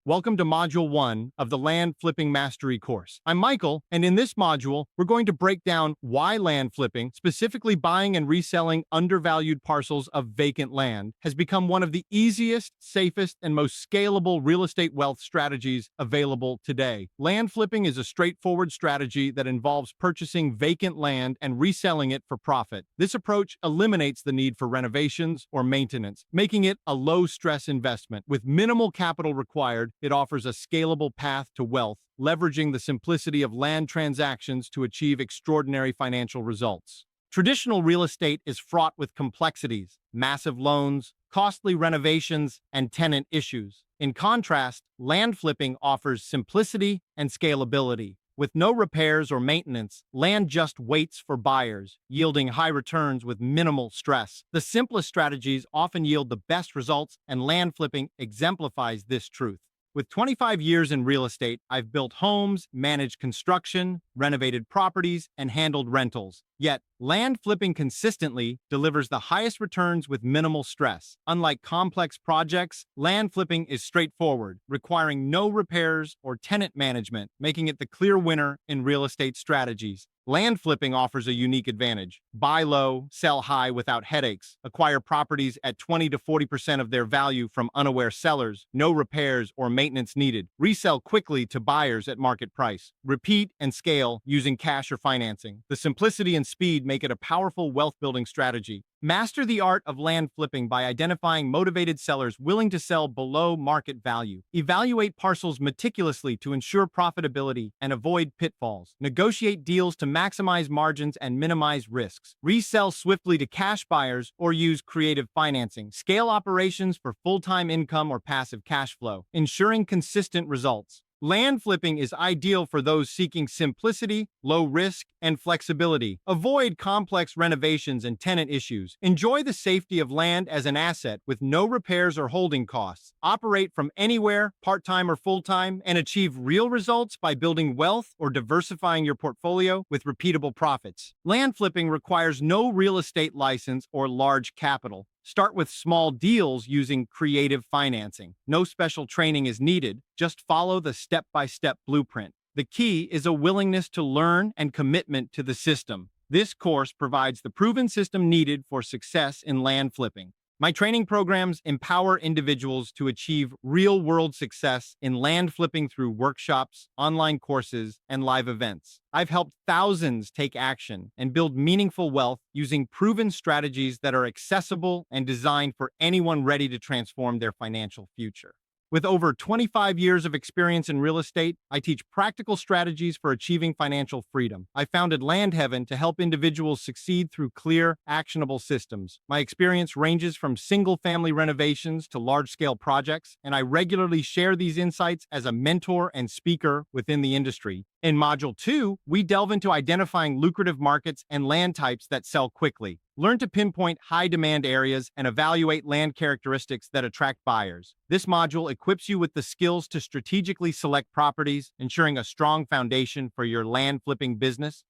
Welcome to Module 1 of the Land Flipping Mastery course. I'm Michael, and in this module, we're going to break down why land flipping, specifically buying and reselling undervalued parcels of vacant land, has become one of the easiest, safest, and most scalable real estate wealth strategies available today. Land flipping is a straightforward strategy that involves purchasing vacant land and reselling it for profit. This approach eliminates the need for renovations or maintenance, making it a low-stress investment. With minimal capital required, it offers a scalable path to wealth, leveraging the simplicity of land transactions to achieve extraordinary financial results. Traditional real estate is fraught with complexities, massive loans, costly renovations, and tenant issues. In contrast, land flipping offers simplicity and scalability. With no repairs or maintenance, land just waits for buyers, yielding high returns with minimal stress. The simplest strategies often yield the best results, and land flipping exemplifies this truth. With 25 years in real estate, I've built homes, managed construction, renovated properties, and handled rentals. Yet, land flipping consistently delivers the highest returns with minimal stress. Unlike complex projects, land flipping is straightforward, requiring no repairs or tenant management, making it the clear winner in real estate strategies. Land flipping offers a unique advantage. Buy low, sell high without headaches. Acquire properties at 20 to 40% of their value from unaware sellers. No repairs or maintenance needed. Resell quickly to buyers at market price. Repeat and scale using cash or financing. The simplicity and speed make it a powerful wealth-building strategy. Master the art of land flipping by identifying motivated sellers willing to sell below market value. Evaluate parcels meticulously to ensure profitability and avoid pitfalls. Negotiate deals to maximize margins and minimize risks. Resell swiftly to cash buyers or use creative financing. Scale operations for full-time income or passive cash flow, ensuring consistent results. Land flipping is ideal for those seeking simplicity, low risk, and flexibility. Avoid complex renovations and tenant issues. Enjoy the safety of land as an asset with no repairs or holding costs. Operate from anywhere, part-time or full-time, and achieve real results by building wealth or diversifying your portfolio with repeatable profits. Land flipping requires no real estate license or large capital. Start with small deals using creative financing. No special training is needed. Just follow the step-by-step blueprint. The key is a willingness to learn and commitment to the system. This course provides the proven system needed for success in land flipping. My training programs empower individuals to achieve real-world success in land flipping through workshops, online courses, and live events. I've helped thousands take action and build meaningful wealth using proven strategies that are accessible and designed for anyone ready to transform their financial future. With over 25 years of experience in real estate, I teach practical strategies for achieving financial freedom. I founded Land Heaven to help individuals succeed through clear, actionable systems. My experience ranges from single-family renovations to large-scale projects, and I regularly share these insights as a mentor and speaker within the industry. In Module 2, we delve into identifying lucrative markets and land types that sell quickly. Learn to pinpoint high-demand areas and evaluate land characteristics that attract buyers. This module equips you with the skills to strategically select properties, ensuring a strong foundation for your land flipping business.